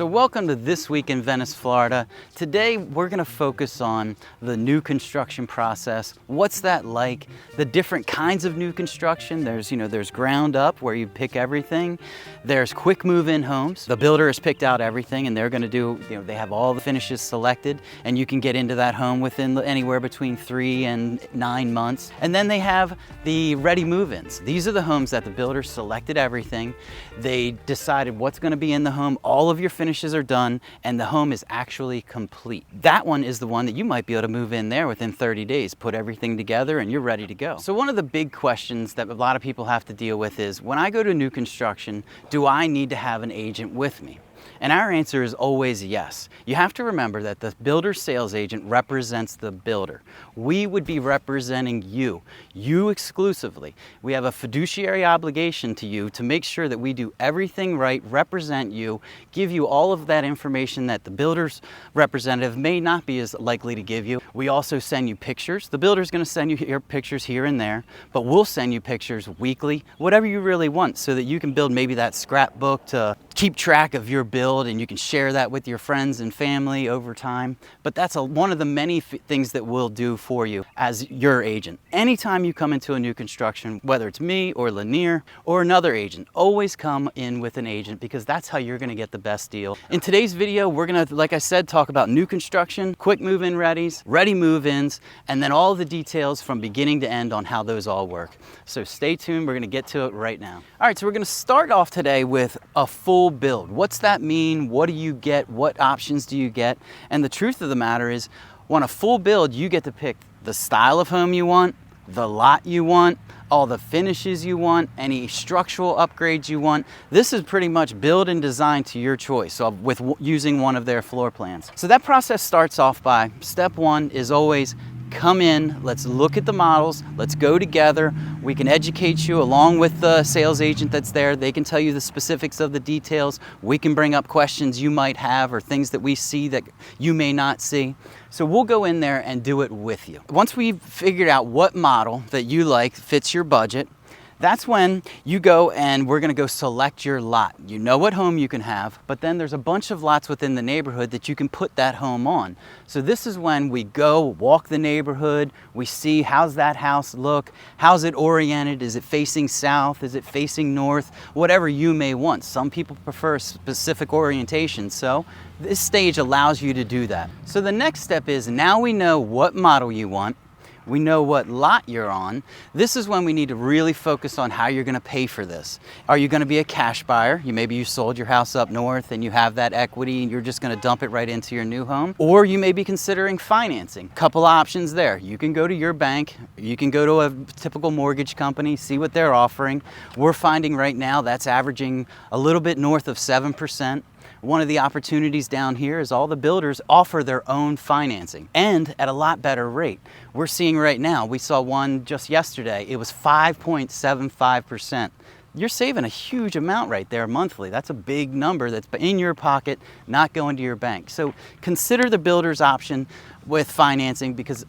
So welcome to This Week in Venice, Florida. Today we're going to focus on the new construction process. What's that like? The different kinds of new construction. There's ground up where you pick everything. There's quick move-in homes. The builder has picked out everything and they're going to do, they have all the finishes selected and you can get into that home within anywhere between 3 and 9 months. And then they have the ready move-ins. These are the homes that the builder selected everything. They decided what's going to be in the home. All of your finishes are done and the home is actually complete. That one is the one that you might be able to move in there within 30 days, put everything together and you're ready to go. So one of the big questions that a lot of people have to deal with is, when I go to new construction, do I need to have an agent with me? And our answer is always yes. You have to remember that the builder sales agent represents the builder. We would be representing you exclusively. We have a fiduciary obligation to you to make sure that we do everything right, represent you, give you all of that information that the builder's representative may not be as likely to give you. We also send you pictures. The builder's going to send you your pictures here and there, but we'll send you pictures weekly, whatever you really want, so that you can build maybe that scrapbook to keep track of your build and you can share that with your friends and family over time. But that's one of the many things that we'll do for you as your agent. Anytime you come into a new construction, whether it's me or Lanir or another agent, always come in with an agent because that's how you're going to get the best deal. In today's video, we're going to, like I said, talk about new construction, quick move-in readies, ready move-ins, and then all the details from beginning to end on how those all work. So stay tuned. We're going to get to it right now. All right, so we're going to start off today with a full build. What's that mean? What do you get? What options do you get? And the truth of the matter is, on a full build, you get to pick the style of home you want, the lot you want, all the finishes you want, any structural upgrades you want. This is pretty much build and design to your choice, so with using one of their floor plans. So that process starts off by, step one is always come in, let's look at the models, let's go together. We can educate you along with the sales agent that's there. They can tell you the specifics of the details. We can bring up questions you might have or things that we see that you may not see. So we'll go in there and do it with you. Once we've figured out what model that you like fits your budget, that's when you go and we're going to go select your lot. You know what home you can have, but then there's a bunch of lots within the neighborhood that you can put that home on. So this is when we go walk the neighborhood, we see how's that house look, how's it oriented, is it facing south, is it facing north, whatever you may want. Some people prefer a specific orientation, so this stage allows you to do that. So the next step is, now we know what model you want, we know what lot you're on. This is when we need to really focus on how you're going to pay for this. Are you going to be a cash buyer? Maybe you sold your house up north and you have that equity and you're just going to dump it right into your new home. Or you may be considering financing. Couple options there. You can go to your bank, you can go to a typical mortgage company, see what they're offering. We're finding right now that's averaging a little bit north of 7%. One of the opportunities down here is all the builders offer their own financing and at a lot better rate. We're seeing right now, we saw one just yesterday, it was 5.75%. You're saving a huge amount right there monthly. That's a big number that's in your pocket, not going to your bank. So consider the builder's option with financing, because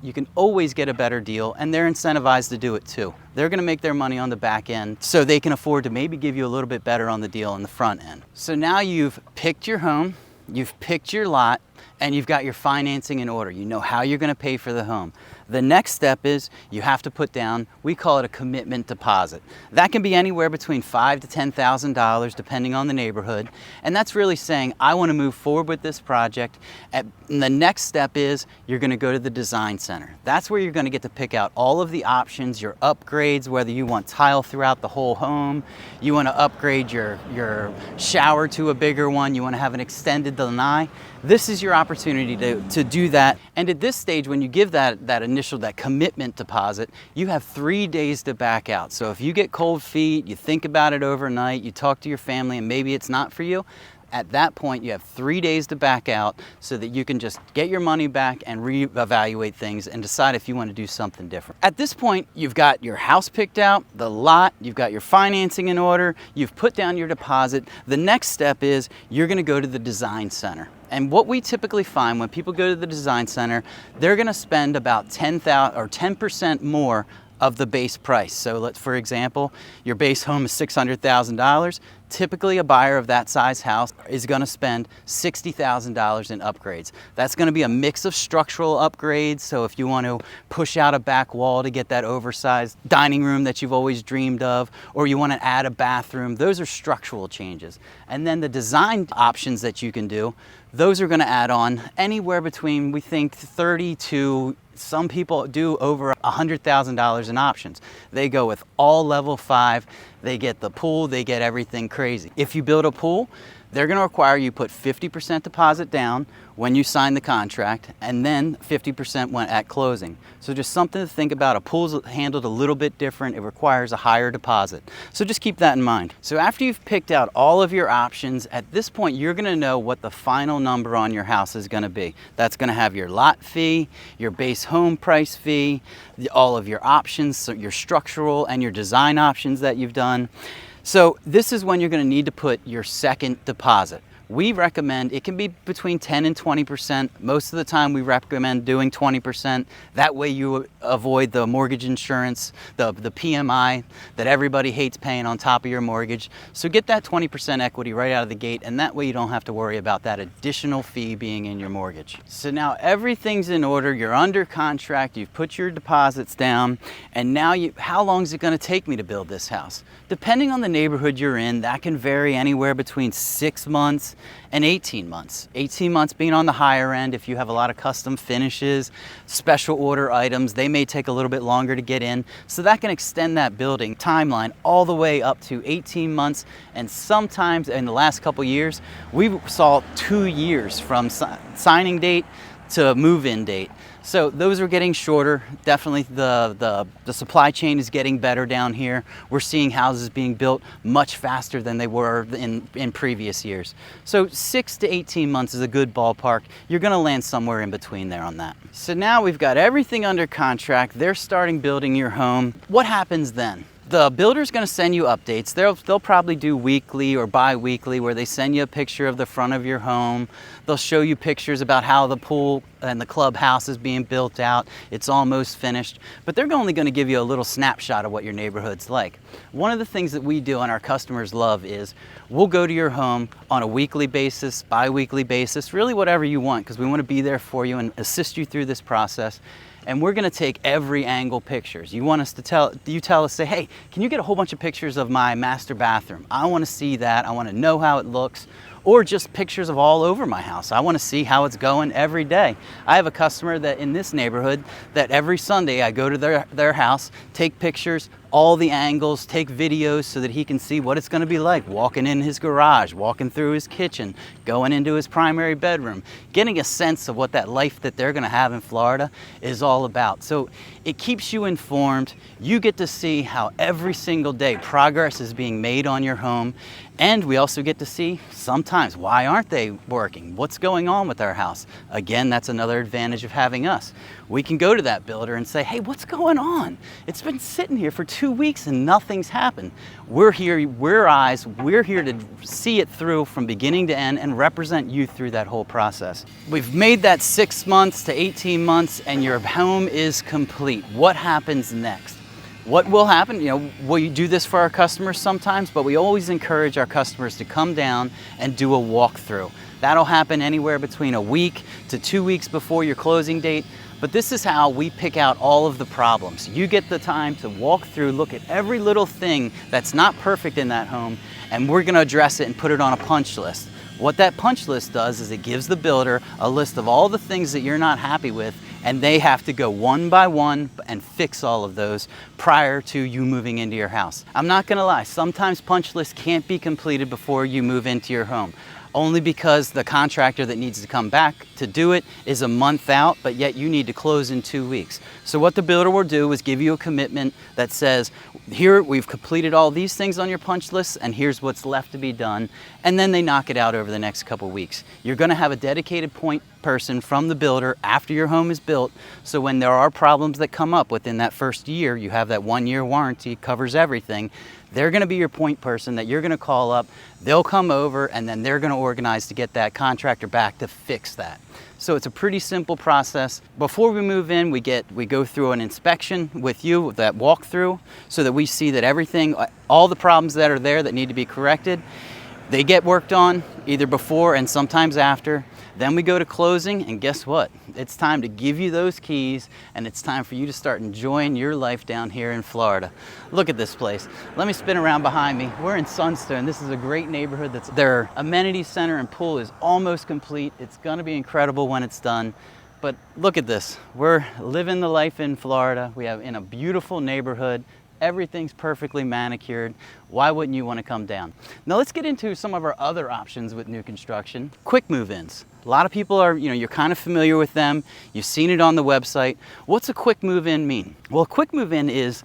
you can always get a better deal and they're incentivized to do it too. They're going to make their money on the back end so they can afford to maybe give you a little bit better on the deal on the front end. So now you've picked your home, you've picked your lot, and you've got your financing in order. You know how you're going to pay for the home. The next step is you have to put down, we call it a commitment deposit. That can be anywhere between $5,000 to $10,000 depending on the neighborhood. And that's really saying, I want to move forward with this project. And the next step is you're going to go to the design center. That's where you're going to get to pick out all of the options, your upgrades, whether you want tile throughout the whole home, you want to upgrade your shower to a bigger one, you want to have an extended lanai. This is your opportunity to do that. And at this stage, when you give that commitment deposit, you have 3 days to back out. So if you get cold feet, you think about it overnight, you talk to your family and maybe it's not for you, at that point you have 3 days to back out so that you can just get your money back and reevaluate things and decide if you want to do something different. At this point, you've got your house picked out, the lot, you've got your financing in order, you've put down your deposit. The next step is you're going to go to the design center. And what we typically find when people go to the design center, they're going to spend about 10% more of the base price. So let's, for example, your base home is $600,000. Typically a buyer of that size house is going to spend $60,000 in upgrades. That's going to be a mix of structural upgrades. So if you want to push out a back wall to get that oversized dining room that you've always dreamed of, or you want to add a bathroom, those are structural changes. And then the design options that you can do, those are going to add on anywhere between, we think, 30 to, some people do over $100,000 in options. They go with all level 5, they get the pool, they get everything crazy. If you build a pool, they're going to require you put 50% deposit down when you sign the contract, and then 50% when at closing. So just something to think about. A pool's handled a little bit different. It requires a higher deposit. So just keep that in mind. So after you've picked out all of your options, at this point you're going to know what the final number on your house is going to be. That's going to have your lot fee, your base home price fee, all of your options, so your structural and your design options that you've done. So this is when you're going to need to put your second deposit. We recommend, it can be between 10 and 20%. Most of the time we recommend doing 20%. That way you avoid the mortgage insurance, the PMI that everybody hates paying on top of your mortgage. So get that 20% equity right out of the gate, and that way you don't have to worry about that additional fee being in your mortgage. So now everything's in order, you're under contract, you've put your deposits down, and now how long is it going to take me to build this house? Depending on the neighborhood you're in, that can vary anywhere between 6 months and 18 months. 18 months being on the higher end. If you have a lot of custom finishes, special order items, they may take a little bit longer to get in. So that can extend that building timeline all the way up to 18 months. And sometimes in the last couple years, we saw 2 years from signing date to move-in date. So those are getting shorter. Definitely the supply chain is getting better down here. We're seeing houses being built much faster than they were in previous years. So 6 to 18 months is a good ballpark. You're gonna land somewhere in between there on that. So now we've got everything under contract. They're starting building your home. What happens then? The builder's going to send you updates. They'll probably do weekly or bi-weekly where they send you a picture of the front of your home. They'll show you pictures about how the pool and the clubhouse is being built out. It's almost finished, but they're only going to give you a little snapshot of what your neighborhood's like. One of the things that we do and our customers love is we'll go to your home on a weekly basis, bi-weekly basis, really whatever you want, because we want to be there for you and assist you through this process. And we're gonna take every angle pictures. You want us to tell us, say, hey, can you get a whole bunch of pictures of my master bathroom? I wanna see that, I wanna know how it looks. Or just pictures of all over my house. I wanna see how it's going every day. I have a customer that in this neighborhood that every Sunday I go to their house, take pictures, all the angles, take videos so that he can see what it's gonna be like walking in his garage, walking through his kitchen, going into his primary bedroom, getting a sense of what that life that they're gonna have in Florida is all about. So it keeps you informed. You get to see how every single day progress is being made on your home. And we also get to see sometimes, why aren't they working? What's going on with our house? Again, that's another advantage of having us. We can go to that builder and say, hey, what's going on? It's been sitting here for 2 weeks and nothing's happened. We're here, we're eyes, we're here to see it through from beginning to end and represent you through that whole process. We've made that 6 months to 18 months and your home is complete. What happens next? What will happen, we do this for our customers sometimes, but we always encourage our customers to come down and do a walkthrough. That'll happen anywhere between a week to 2 weeks before your closing date. But this is how we pick out all of the problems. You get the time to walk through, look at every little thing that's not perfect in that home, and we're gonna address it and put it on a punch list. What that punch list does is it gives the builder a list of all the things that you're not happy with, and they have to go one by one and fix all of those prior to you moving into your house. I'm not gonna lie, sometimes punch lists can't be completed before you move into your home, only because the contractor that needs to come back to do it is a month out, but yet you need to close in 2 weeks. So what the builder will do is give you a commitment that says, here, we've completed all these things on your punch list, and here's what's left to be done, and then they knock it out over the next couple weeks. You're gonna have a dedicated point person from the builder after your home is built. So when there are problems that come up within that first year, you have that 1-year warranty, covers everything. They're going to be your point person that you're going to call up. They'll come over and then they're going to organize to get that contractor back to fix that. So it's a pretty simple process. Before we move in, we go through an inspection with you, that walkthrough, so that we see that everything, all the problems that are there that need to be corrected, they get worked on either before and sometimes after. Then we go to closing, and guess what? It's time to give you those keys, and it's time for you to start enjoying your life down here in Florida. Look at this place. Let me spin around behind me. We're in Sunstone. This is a great neighborhood. Their amenity center and pool is almost complete. It's gonna be incredible when it's done. But look at this. We're living the life in Florida. We have in a beautiful neighborhood. Everything's perfectly manicured. Why wouldn't you want to come down? Now let's get into some of our other options with new construction. Quick move-ins. A lot of people are, you're kind of familiar with them. You've seen it on the website. What's a quick move-in mean? Well, a quick move-in is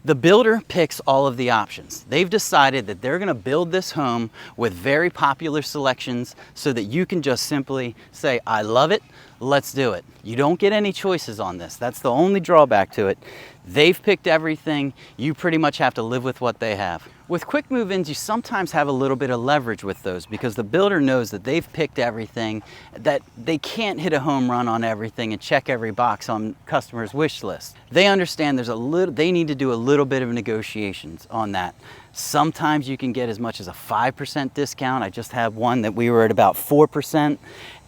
the builder picks all of the options. They've decided that they're gonna build this home with very popular selections so that you can just simply say, I love it, let's do it. You don't get any choices on this. That's the only drawback to it. They've picked everything. You pretty much have to live with what they have. With quick move-ins, you sometimes have a little bit of leverage with those because the builder knows that they've picked everything, that they can't hit a home run on everything and check every box on customers' wish list. They understand they need to do a little bit of negotiations on that. Sometimes you can get as much as a 5% discount. I just had one that we were at about 4%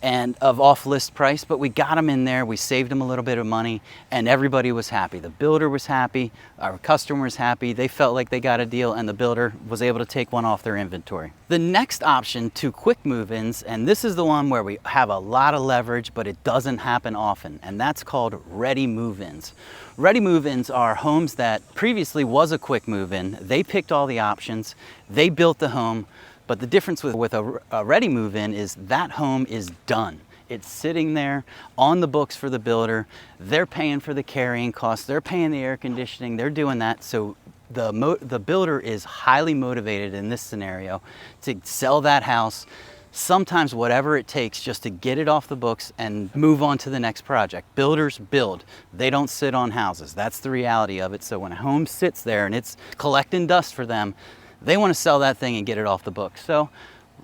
and of off-list price, but we got them in there. We saved them a little bit of money and everybody was happy. The builder was happy, our customer was happy. They felt like they got a deal and the builder was able to take one off their inventory. The next option to quick move-ins, and this is the one where we have a lot of leverage, but it doesn't happen often, and that's called ready move-ins. Ready move-ins are homes that previously was a quick move-in. They picked all the options, they built the home, but the difference with a ready move-in is that home is done. It's sitting there on the books for the builder. They're paying for the carrying costs, they're paying the air conditioning, they're doing that. So the builder is highly motivated in this scenario to sell that house, sometimes whatever it takes just to get it off the books and move on to the next project. Builders build, they don't sit on houses. That's the reality of it. So when a home sits there and it's collecting dust for them, they want to sell that thing and get it off the books. So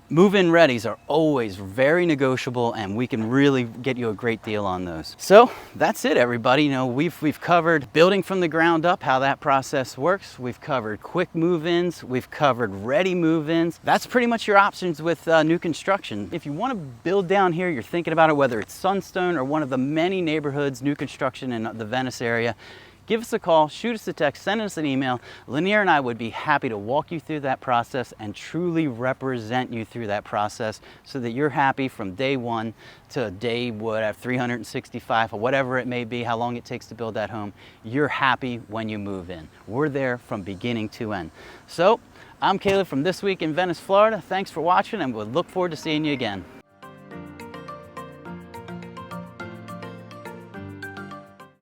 move-in readies are always very negotiable and we can really get you a great deal on those. So that's it, everybody. We've covered building from the ground up, how that process works. We've covered quick move-ins. We've covered ready move-ins. That's pretty much your options with new construction. If you want to build down here, you're thinking about it, whether it's Sunstone or one of the many neighborhoods, new construction in the Venice area, give us a call, shoot us a text, send us an email. Lanir and I would be happy to walk you through that process and truly represent you through that process so that you're happy from day one to day 365 or whatever it may be, how long it takes to build that home. You're happy when you move in. We're there from beginning to end. So I'm Caleb from This Week in Venice, Florida. Thanks for watching and we'll look forward to seeing you again.